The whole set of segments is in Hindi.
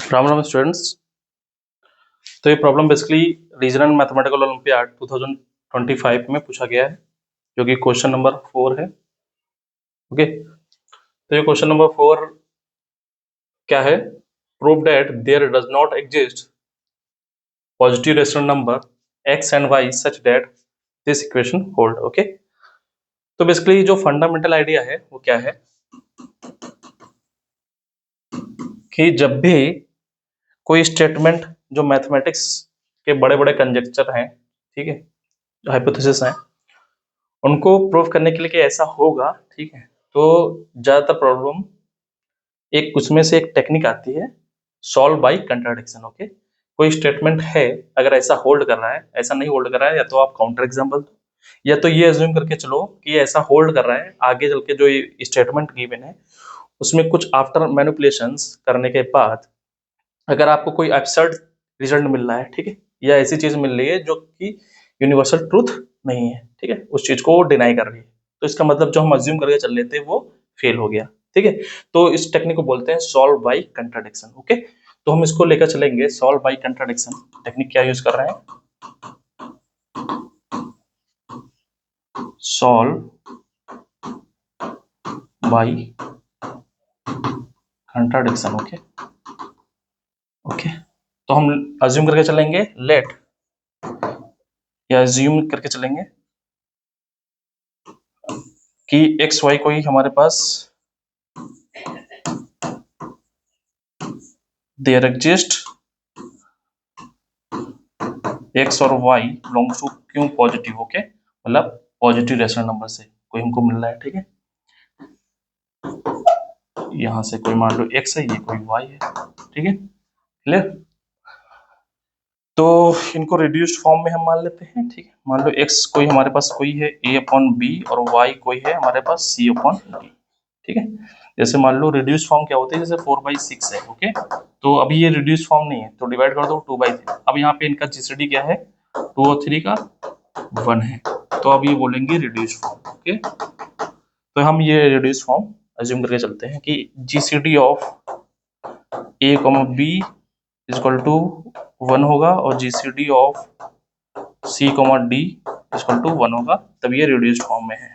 राम राम स्टूडेंट्स। तो ये problem basically regional mathematical olympiad 2025 में पूछा गया है, जो कि क्वेश्चन नंबर 4 है। ओके, तो ये क्वेश्चन नंबर 4 क्या है? Prove that there does not exist positive rational number x and y such that this equation hold. Okay, तो बेसिकली जो फंडामेंटल आइडिया है वो क्या है कि जब भी कोई स्टेटमेंट जो मैथमेटिक्स के बड़े बड़े कंजेक्चर हैं, ठीक है, जो हाइपोथेसिस हैं, उनको प्रूव करने के लिए कि ऐसा होगा, ठीक है, तो ज्यादातर प्रॉब्लम एक उसमें से एक टेक्निक आती है, सॉल्व बाय कंट्राडिक्शन। ओके, कोई स्टेटमेंट है, अगर ऐसा होल्ड कर रहा है, ऐसा नहीं होल्ड कर रहा है, या तो आप काउंटर एग्जांपल दो, या तो ये अज्यूम करके चलो कि ऐसा होल्ड कर रहा है, आगे चल के जो ये स्टेटमेंट गिवन है उसमें कुछ आफ्टर मैनिपुलेशंस करने के बाद अगर आपको कोई एब्सर्ड रिजल्ट मिल रहा है, ठीक है, या ऐसी चीज मिल रही है जो कि यूनिवर्सल ट्रूथ नहीं है, ठीक है, उस चीज को डिनाई कर रही है, तो इसका मतलब जो हम अज्यूम करके चल रहे थे वो फेल हो गया। ठीक है, तो इस टेक्निक को बोलते हैं सॉल्व बाय कंट्राडिक्शन। ओके, तो हम इसको लेकर चलेंगे, सॉल्व बाय कंट्राडिक्शन टेक्निक क्या यूज कर रहे हैं, solve by contradiction. Okay okay, तो हम अज्यूम करके चलेंगे, लेट या अज्यूम करके चलेंगे कि एक्स वाई कोई हमारे पास देयर एग्जिस्ट एक्स और वाई बिलोंग्स टू क्यों पॉजिटिव। ओके, मतलब पॉजिटिव रेशनल नंबर से कोई हमको मिल रहा है, ठीक है, यहां से कोई मान लो एक्स है, ये कोई वाई है, ठीक है, क्लियर। तो इनको रिड्यूस्ड फॉर्म में हम मान लेते हैं, ठीक है, मान लो एक्स कोई हमारे पास कोई है a अपॉन बी और वाई कोई है हमारे पास c अपॉन डी, ठीक है। जैसे मान लो रिड्यूस फॉर्म क्या होती है, जैसे 4/6 है। ओके, तो अभी ये रिड्यूस फॉर्म नहीं है तो डिवाइड कर दो 2/3। अब यहाँ पे इनका जीसीडी क्या है, 2 और 3 का 1 है, तो अब ये बोलेंगे रिड्यूस फॉर्म। ओके, तो हम ये रिड्यूस फॉर्म अज्यूम करके चलते हैं कि GCD of a B equal to 1 होगा और GCD of c D equal to 1 होगा, तब ये रिड्यूस्ड फॉर्म में है,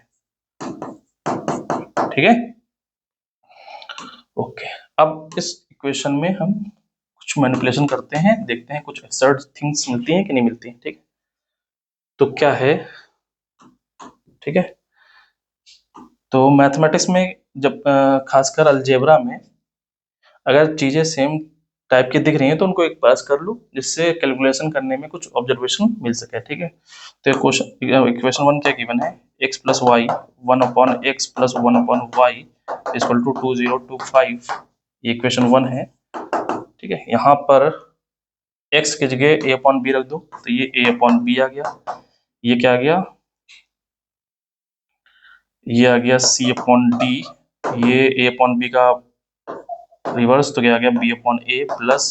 ठीक है। ओके, अब इस इक्वेशन में हम कुछ मैनिपुलेशन करते हैं, देखते हैं कुछ एब्सर्ड थिंग्स मिलती हैं कि नहीं मिलती हैं, ठीक है। तो क्या है, ठीक है, तो मैथमेटिक्स में जब खासकर अलजेब्रा में अगर चीजें सेम टाइप की दिख रही हैं तो उनको एक पास कर लो, जिससे कैलकुलेशन करने में कुछ ऑब्जर्वेशन मिल सके, ठीक है। तो इक्वेशन 1 क्या गिवन है, x plus Y 1/x plus 1/y equal to 2025, ये इक्वेशन 1 है, ठीक है। यहाँ पर x की जगह a अपॉन बी रख दो, तो ये a अपॉन बी आ गया, ये क्या आ गया, ये आ गया c अपॉन डी, ये a अपॉन बी का रिवर्स, तो क्या आ गया b अपॉन a प्लस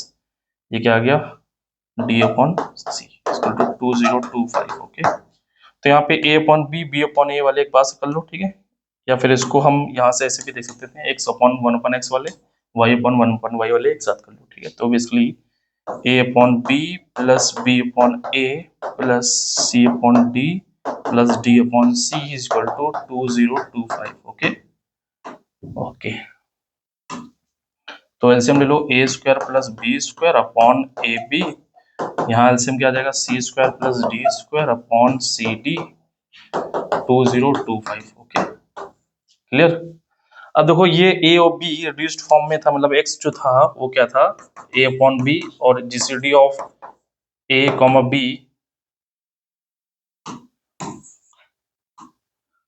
ये क्या आ गया d upon C equal to 2025। Okay, तो यहाँ पे a upon B upon A वाले एक पास कर लो, ठीक है, या फिर इसको हम यहाँ से ऐसे भी देख सकते थे, x अपॉन 1 अपॉन x वाले y अपॉन 1 अपॉन y वाले एक साथ कर लो, ठीक है। तो basically a upon b plus b upon a plus c upon d plus d upon c equal to 2025। Okay okay, तो एलसीएम ले लो a square plus B square upon a b, यहाँ एलसीएम क्या आ जाएगा, c square plus D square upon c d 2025। Okay, clear. अब देखो ये a और b रिड्यूस्ड फॉर्म में था, मतलब x जो था वो क्या था, a अपॉन बी, और GCD of a comma B,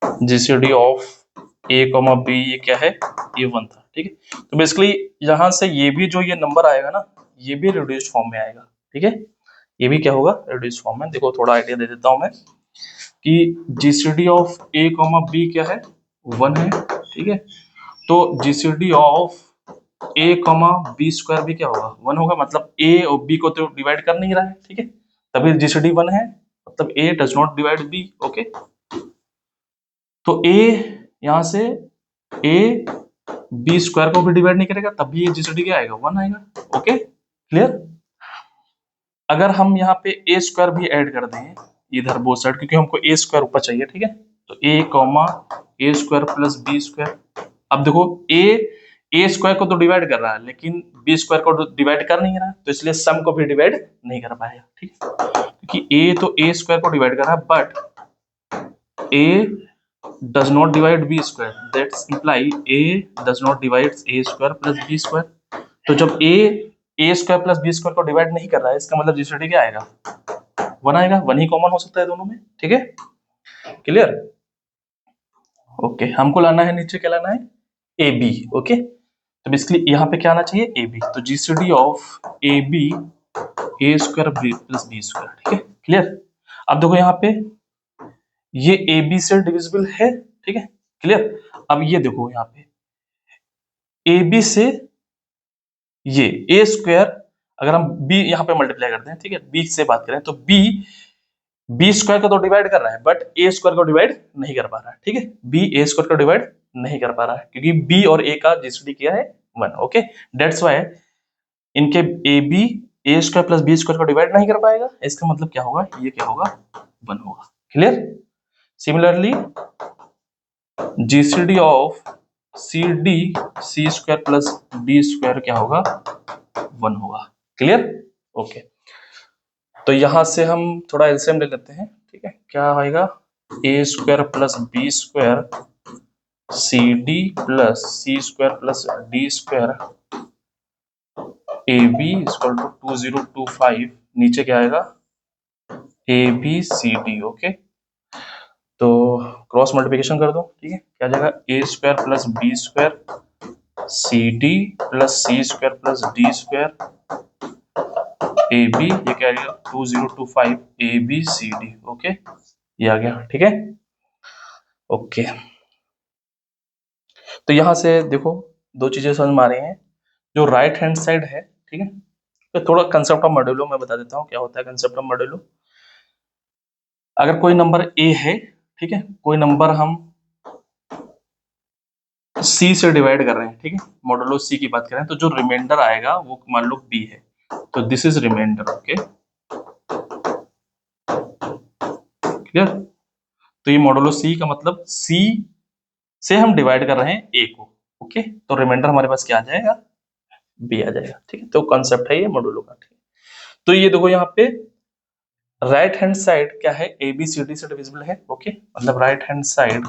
GCD of a comma B ये क्या है, ये 1 था, ठीक है। तो बेसिकली यहाँ से ये भी जो ये नंबर आएगा ना, ये भी रिड्यूस्ड फॉर्म में आएगा, ठीक है, ये भी क्या होगा, रिड्यूस्ड फॉर्म में। देखो थोड़ा आइडिया दे देता हूं मैं कि GCD of a comma B क्या है, 1 है, ठीक है। तो GCD of a comma B square भी क्या होगा, 1 होगा, मतलब a और b को तो डिवाइड कर नहीं रहा है, ठीक है, तभी जीसीडी 1 है, मतलब a does not divide b। Okay, तो a यहां से a b स्क्वायर को भी डिवाइड नहीं करेगा, तभी ये जीसीडी क्या आएगा, 1 आएगा। Okay, clear. अगर हम यहाँ पे ए स्क्वायर भी ऐड कर दें इधर बोथ साइड, क्योंकि हमको ए स्क्वायर ऊपर चाहिए, ठीक है, तो ए कॉमा ए स्क्वायर प्लस बी स्क्वायर। अब देखो ए स्क्वायर को तो डिवाइड कर रहा है लेकिन बी स्क्वायर को डिवाइड कर नहीं रहा, तो इसलिए सम को भी डिवाइड नहीं कर पाएगा, ठीक है, क्योंकि ए तो ए स्क्वायर को डिवाइड कर रहा है but A does not divide B square, that's imply A does not divide A square plus B square. तो जब A square plus B square को डिवाइड नहीं कर रहा है, इसका मतलब जीसीडी क्या आएगा, 1 आएगा। 1 ही कॉमन हो सकता है दोनों में, ठीक है, क्लियर। ओके, हमको लाना है नीचे, क्या लाना है, ए बी। ओके, तो बेसिकली यहाँ पे क्या आना चाहिए, ए बी। तो GCD of A B A square plus B square, ठीक है, क्लियर। अब देखो यहाँ पे ये ए बी से डिविजिबल है, ठीक है, क्लियर। अब ये देखो यहाँ पे ए बी से ये ए स्क्वायर, अगर हम बी यहाँ पे मल्टीप्लाई करते हैं, ठीक है, बी से बात करें तो बी स्क्वायर को तो डिवाइड कर रहा है बट ए स्क्वायर को डिवाइड नहीं कर पा रहा है, ठीक है, बी ए स्क्वायर को डिवाइड नहीं कर पा रहा है क्योंकि बी और ए का जीसीडी क्या है, 1। ओके, दैट्स व्हाई इनके A B A square plus B square को डिवाइड नहीं कर पाएगा, इसका मतलब क्या होगा, ये क्या होगा, 1 होगा, clear. Similarly GCD of C D C square plus D square क्या होगा, 1 होगा, क्लियर। ओके, तो यहां से हम थोड़ा एलसीएम ले लेते हैं, ठीक है, क्या आएगा, a square plus B square c d plus c square plus D square a B equal to 2025, नीचे क्या आएगा, a B C d. Okay, तो क्रॉस मल्टीप्लिकेशन कर दो, ठीक है, क्या आ जाएगा, a square plus B square c d plus c square plus D square a b, ये क्या आ गया, 2025 a B C d. Okay, ये आ गया, ठीक है। ओके, तो यहां से देखो दो चीजें समझ में आ रही हैं, जो राइट हैंड साइड है, ठीक है, तो थोड़ा कंसेप्ट ऑफ मॉड्यूलो मैं बता देता हूँ क्या होता है कंसेप्ट ऑफ मॉड्यूलो। अगर कोई नंबर ए है, ठीक है, कोई नंबर हम सी से डिवाइड कर रहे हैं, ठीक है, मॉडुलो सी की बात करें तो जो रिमाइंडर आएगा वो मान लो बी है, तो this is remainder. Okay, clear. तो ये मॉडुलो सी का मतलब सी से हम डिवाइड कर रहे हैं ए को, ओके, तो रिमाइंडर हमारे पास क्या आ जाएगा, बी आ जाएगा, ठीक है, तो कॉन्सेप्ट है ये मॉडुलो का, ठीक है। तो ये देखो यहाँ पे राइट हैंड साइड क्या है, ए बी सी डी से डिविजिबल है, ओके, मतलब राइट हैंड साइड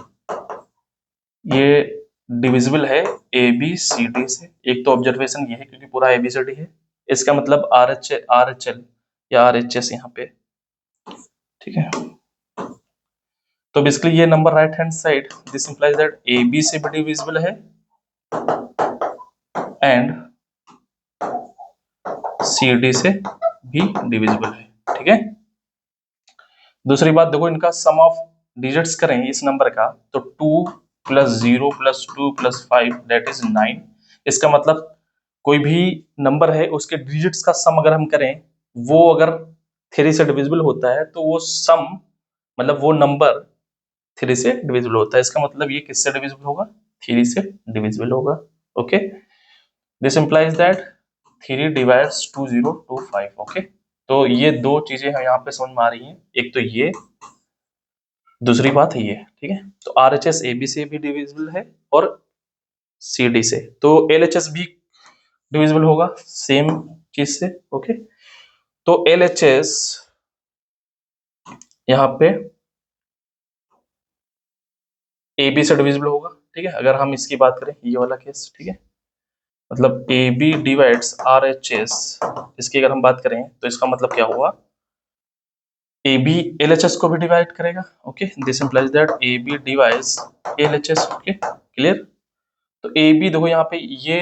ये डिविजिबल है ए बी सी डी से। एक तो ऑब्जर्वेशन ये है क्योंकि पूरा ए बी सी डी है, इसका मतलब आर एच एल या आर एच एस यहाँ पे, ठीक है। तो बेसिकली ये number right hand side, this implies that A B से भी डिविजिबल है एंड सी डी से भी डिविजिबल है, ठीक है। दूसरी बात देखो, इनका सम ऑफ डिजिट्स करें इस नंबर का तो 2 + 0 + 2 + 5 दैट इज 9। इसका मतलब कोई भी नंबर है उसके डिजिट्स का सम अगर हम करें, वो अगर 3 से डिविजिबल होता है तो वो सम मतलब वो नंबर 3 से डिविजिबल होता है, इसका मतलब ये किससे डिविजिबल होगा, 3 से डिविजिबल होगा। Okay, this implies that 3 divides 2025। Okay, तो ये दो चीजें यहाँ पे समझ में आ रही हैं, एक तो ये, दूसरी बात है ये, ठीक है। तो R H S A B से भी डिविजिबल है और सी डी से, तो एल एच एस भी डिविजिबल होगा सेम चीज से। ओके, तो एल एच एस यहाँ पे ए बी से डिविजिबल होगा, ठीक है, अगर हम इसकी बात करें ये वाला केस, ठीक है, मतलब A B divides R H S, इसकी अगर हम बात करें तो इसका मतलब क्या हुआ, A B L H S को भी डिवाइड करेगा। Okay, this implies that A B divides L H S. Okay, clear. तो ए बी देखो यहाँ पे ये,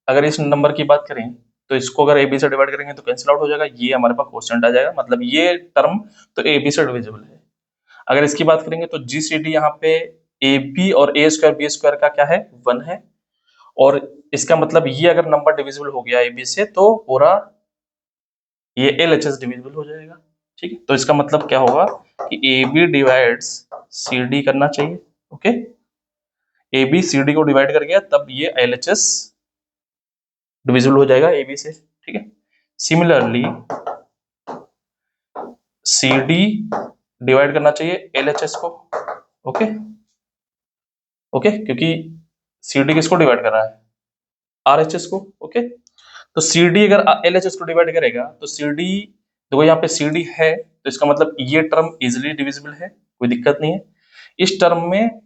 अगर इस नंबर की बात करें तो इसको अगर ए बी से डिवाइड करेंगे तो कैंसिल आउट हो जाएगा, ये हमारे पास क्वोशिएंट आ जाएगा, मतलब ये टर्म तो ए बी से डिविजिबल है। अगर इसकी बात करेंगे तो जी सी डी यहाँ पे ए बी और ए स्क्वायर बी स्क्वायर का क्या है, 1 है, और इसका मतलब ये अगर नंबर डिविजिबल हो गया ए बी से तो पूरा ये एल एच एस डिविजिबल हो जाएगा, ठीक है। तो इसका मतलब क्या होगा कि A B divides C D करना चाहिए। Okay, A B C D को डिवाइड कर गया तब ये एल एच एस डिविजिबल हो जाएगा ए बी से, ठीक है। सिमिलरली सी डी डिवाइड करना चाहिए एल एच एस को। ओके ओके, क्योंकि सी डी किसको डिवाइड कर रहा है, आर एच एस को। ओके, तो सी डी अगर एल एच एस को डिवाइड करेगा तो सी डी, देखो यहाँ पे सी डी है तो इसका मतलब ये टर्म इजिली डिविजिबल है, कोई दिक्कत नहीं है। इस टर्म में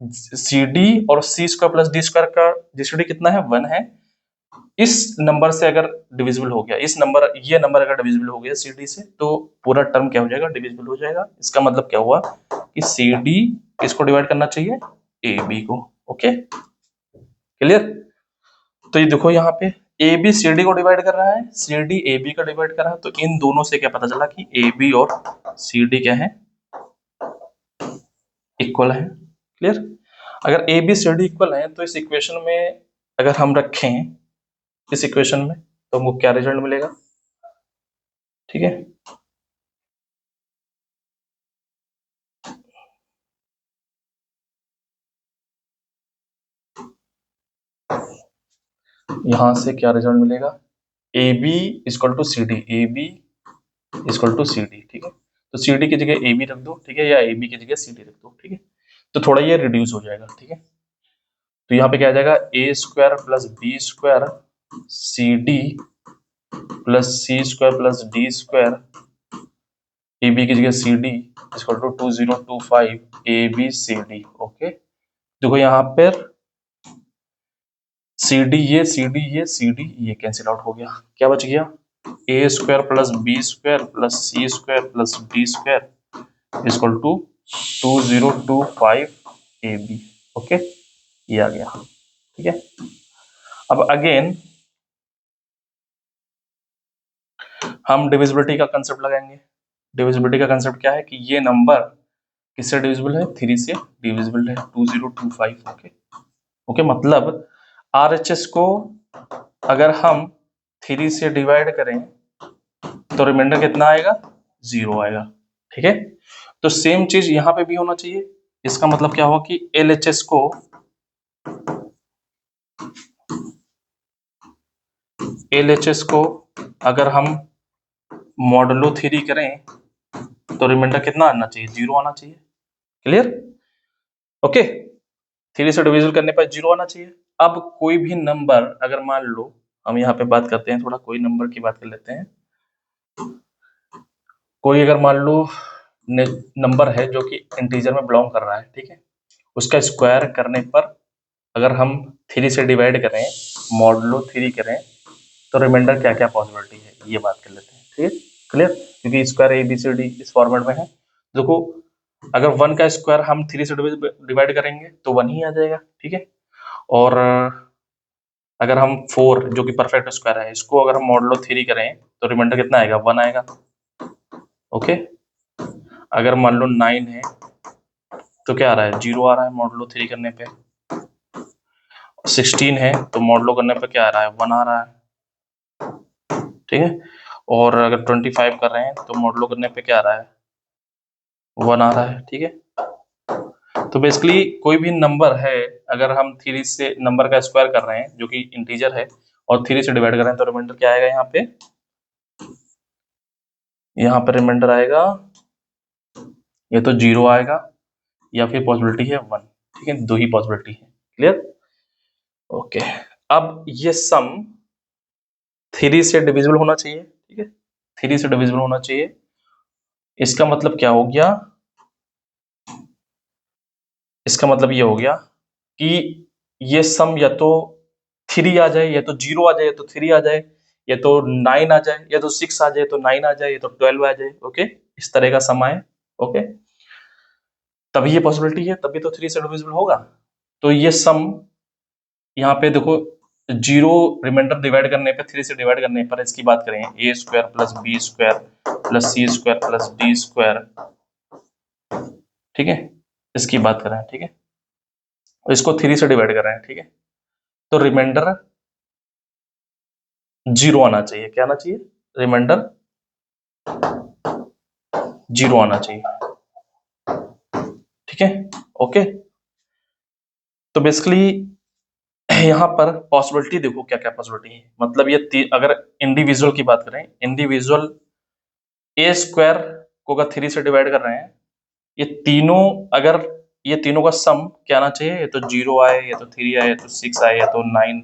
सी डी और सी स्क्वायर प्लस डी स्क्वायर का जीसीडी कितना है, 1 है। इस नंबर से अगर डिविजिबल हो गया, ये नंबर अगर डिविजिबल हो गया सी डी से, तो पूरा टर्म क्या हो जाएगा, डिविजिबल हो जाएगा। इसका मतलब क्या हुआ कि सी डी किसको डिवाइड करना चाहिए, ए बी को। Okay clear. तो ये देखो यहाँ पे ए बी सी डी को डिवाइड कर रहा है, सी डी ए बी का डिवाइड कर रहा है, तो इन दोनों से क्या पता चला कि ए बी और सी डी क्या है, इक्वल है। क्लियर। अगर A B C D equal है तो इस इक्वेशन में अगर हम रखें, इस इक्वेशन में, तो हमको क्या रिजल्ट मिलेगा, ठीक है। यहां से क्या रिजल्ट मिलेगा, A B equal to C D, A B equal to C D, ठीक है। तो सी डी की जगह ए बी रख दो, ठीक है, या ए बी की जगह सी डी रख दो, ठीक है। तो थोड़ा ये रिड्यूस हो जाएगा, ठीक है। तो यहाँ पे क्या आ जाएगा, a square plus B square c d plus c square plus D square a b की जगह c D equal to 2025 a B C d. Okay, देखो यहाँ पर सी डी ये सी डी ये सी डी ये कैंसिल आउट हो गया, क्या बच गया, a square plus B square plus c square plus D square equal to 2025 a B. Okay, ये आ गया, ठीक है। अब अगेन हम डिविजिबिलिटी का कंसेप्ट लगाएंगे। डिविजिबिलिटी का कंसेप्ट क्या है कि ये नंबर किससे डिविजिबल है, 3 से डिविजिबल है, 2025। ओके ओके, मतलब RHS को अगर हम 3 से डिवाइड करें तो रिमाइंडर कितना आएगा, 0 आएगा, ठीक है। तो सेम चीज यहां पे भी होना चाहिए। इसका मतलब क्या हुआ कि LHS को अगर हम मॉडुलो 3 करें तो रिमाइंडर कितना आना चाहिए, 0 आना चाहिए। क्लियर। ओके, 3 से डिविजन करने पर 0 आना चाहिए। अब कोई भी नंबर अगर मान लो, हम यहाँ पे बात करते हैं थोड़ा, कोई नंबर की बात कर लेते हैं। कोई अगर मान लो नंबर है जो कि इंटीजर में बिलोंग कर रहा है, ठीक है, उसका स्क्वायर करने पर अगर हम 3 से डिवाइड करें, मॉडुलो 3 करें, तो रिमाइंडर क्या क्या पॉसिबिलिटी है, ये बात कर लेते हैं, ठीक है। क्लियर, क्योंकि स्क्वायर ABCD इस फॉर्मेट में है। देखो, अगर 1 का स्क्वायर हम 3 से डिवाइड करेंगे तो 1 ही आ जाएगा, ठीक है। और अगर हम 4 जो कि परफेक्ट स्क्वायर है, इसको अगर हम मॉडुलो 3 करें तो रिमाइंडर कितना आएगा, 1 आएगा। ओके, अगर मान लो 9 है तो क्या आ रहा है, 0 आ रहा है मॉडुलो 3 करने पे। 16 है तो मॉडुलो करने पे क्या आ रहा है, 1 आ रहा है, ठीक है। और अगर 25 कर रहे हैं तो मॉडुलो करने पे क्या आ रहा है, 1 आ रहा है, ठीक है। तो बेसिकली कोई भी नंबर है, अगर हम 3 से नंबर का स्क्वायर कर रहे हैं जो कि इंटीजर है और 3 से डिवाइड कर रहे हैं, तो रिमाइंडर क्या आएगा, यहाँ पे रिमाइंडर आएगा, ये तो 0 आएगा या फिर पॉसिबिलिटी है 1, ठीक है, 2 ही पॉसिबिलिटी है। क्लियर। ओके, अब ये सम 3 से डिविजिबल होना चाहिए, ठीक है, 3 से डिविजिबल होना चाहिए। इसका मतलब क्या हो गया, इसका मतलब ये हो गया कि ये सम या तो 3 आ जाए, या तो 0 आ जाए, या तो 3 आ जाए, या तो 9 आ जाए, या तो 6 आ जाए, तो 9 आ जाए, या तो 12 आ जाए। ओके, इस तरह का सम आए, ओके, तभी ये पॉसिबिलिटी है, तभी तो 3 से डिविजिबल होगा। तो ये सम यहाँ पे देखो, 0 रिमाइंडर डिवाइड करने पे, 3 से डिवाइड करने पर इसकी बात करें, a square plus B square plus c square plus D square, ठीक है, इसकी बात कर रहे हैं, ठीक है। इसको 3 से डिवाइड कर रहे हैं, ठीक है, तो रिमाइंडर 0 आना चाहिए, क्या आना चाहिए, रिमाइंडर 0 आना चाहिए, ठीक है। ओके, तो बेसिकली यहाँ पर पॉसिबिलिटी देखो क्या क्या पॉसिबिलिटी है, मतलब ये अगर इंडिविजुअल की बात करें, इंडिविजुअल ए स्क्वायर को अगर 3 से डिवाइड कर रहे हैं, ये तीनों अगर ये तीनों का सम क्या आना चाहिए, ये तो 0 आए, ये तो 3 आए, ये तो 6 आए, ये तो 9,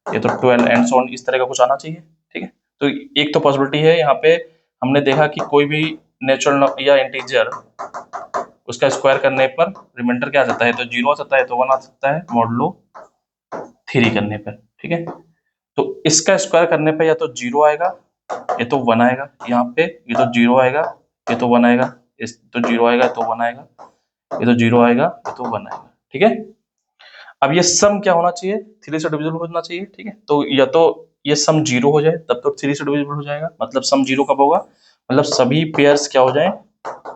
ये तो 12 एंड सो ऑन, इस तरह का कुछ आना चाहिए। ठीक है, तो एक तो पॉसिबिलिटी है यहाँ पे, हमने देखा कि कोई भी नेचुरल या इंटीजर उसका स्क्वायर करने पर रिमाइंडर क्या आ जाता है, तो 0 आ सकता है, तो 1 आ सकता है मॉडलो 3 करने पर। ठीक है, तो इसका स्क्वायर करने पर या तो 0 आएगा, ये तो 1 आएगा, यहाँ पे ये तो 0 आएगा, ये तो 1 आएगा, इस तो 0 आएगा तो 1 आएगा, ये तो 0 आएगा, ये तो 1 आएगा। ठीक है, अब ये सम क्या होना चाहिए, 3 से डिविजिबल होना चाहिए। ठीक है, तो या तो ये सम 0 हो जाए तब तो 3 से डिविजिबल हो जाएगा, मतलब सम 0 कब होगा, मतलब सभी पेयर्स क्या हो जाए,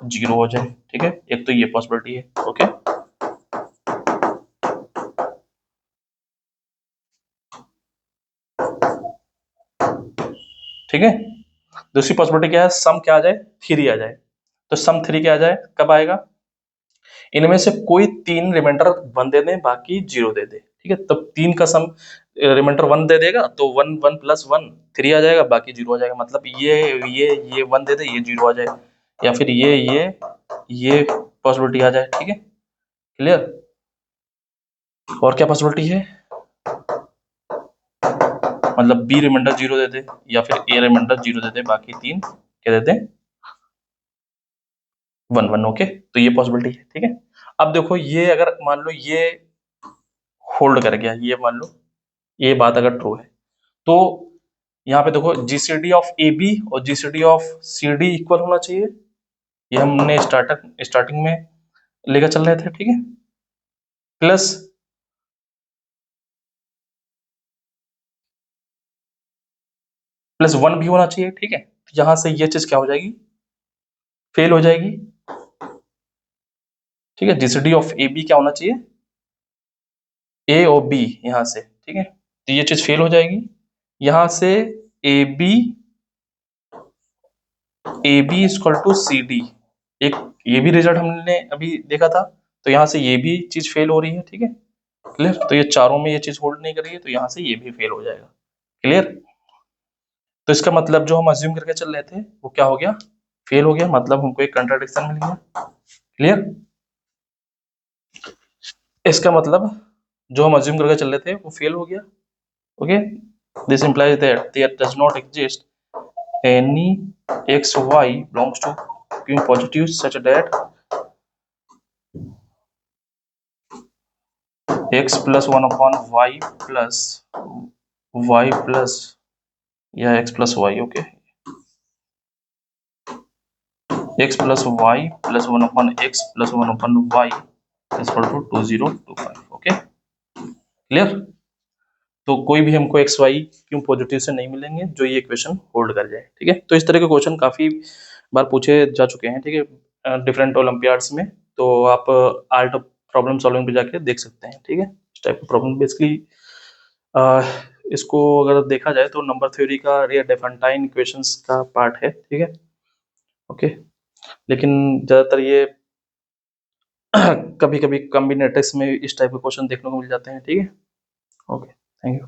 0 हो जाए। ठीक है, एक तो ये पॉसिबिलिटी है। ओके, ठीक है, दूसरी पॉसिबिलिटी क्या है, सम क्या आ जाए, 3 आ जाए। तो सम 3 क्या आ जाए, कब आएगा, इनमें से कोई 3 रिमाइंडर 1 दे दें, बाकी 0 दे दे। ठीक है, तब 3 का सम रिमाइंडर 1 दे देगा तो 1 1 प्लस 1 3 आ जाएगा, बाकी 0 आ जाएगा, मतलब ये 1 दे दे, ये 0 आ जाए, या फिर ये पॉसिबिलिटी आ जाए। ठीक है, क्लियर। और क्या पॉसिबिलिटी है, मतलब बी रिमाइंडर 0 दे दे, या फिर ए रिमाइंडर 0 दे दे, बाकी 3 क्या दे दे, 1 1। ओके, तो ये पॉसिबिलिटी है। ठीक है, अब देखो ये अगर मान लो ये होल्ड कर गया, ये मान लो ये बात अगर ट्रू है, तो यहाँ पे देखो जीसीडी ऑफ ए बी और GCD of C D equal होना चाहिए, ये हमने स्टार्टिंग में लेकर चल रहे थे। ठीक है, प्लस प्लस 1 भी होना चाहिए। ठीक है, तो यहां से ये चीज क्या हो जाएगी, फेल हो जाएगी। ठीक है, जीसीडी ऑफ ए बी क्या होना चाहिए, ए और बी यहां से। ठीक है, तो ये चीज फेल हो जाएगी, यहां से A B equal to C D, एक ये भी रिजल्ट हमने अभी देखा था, तो यहाँ से ये भी चीज फेल हो रही है। ठीक है, क्लियर, तो ये चारों में ये चीज होल्ड नहीं कर रही है, तो यहाँ से ये भी फेल हो जाएगा। क्लियर, तो इसका मतलब जो हम अज्यूम करके चल रहे थे वो क्या हो गया, फेल हो गया, मतलब हमको एक कंट्राडिक्शन मिल गया। क्लियर, इसका मतलब जो हम अज्यूम करके चल रहे थे वो फेल हो गया। Okay, this implies that there does not exist any x y belongs to q positive such that x plus 1 upon y plus y plus या x plus y। Okay, x plus y plus 1 upon x plus 1 upon y is equal to 2025। Okay, clear, तो कोई भी हमको एक्स वाई क्यों पॉजिटिव से नहीं मिलेंगे जो ये इक्वेशन होल्ड कर जाए। ठीक है, तो इस तरह के क्वेश्चन काफी बार पूछे जा चुके हैं। ठीक है, डिफरेंट ओलंपियाड्स में, तो आप आर्ट प्रॉब्लम सॉल्विंग पे जाके देख सकते हैं। ठीक है, इस टाइप का प्रॉब्लम बेसिकली इसको अगर देखा जाए तो नंबर थ्योरी का या डेफेंटाइन इक्वेशंस का पार्ट है। ठीक है, ओके, लेकिन ज्यादातर ये कभी कभी कॉम्बिनेटर्स में इस टाइप के क्वेश्चन देखने को मिल जाते हैं। ठीक है, ओके, थैंक यू।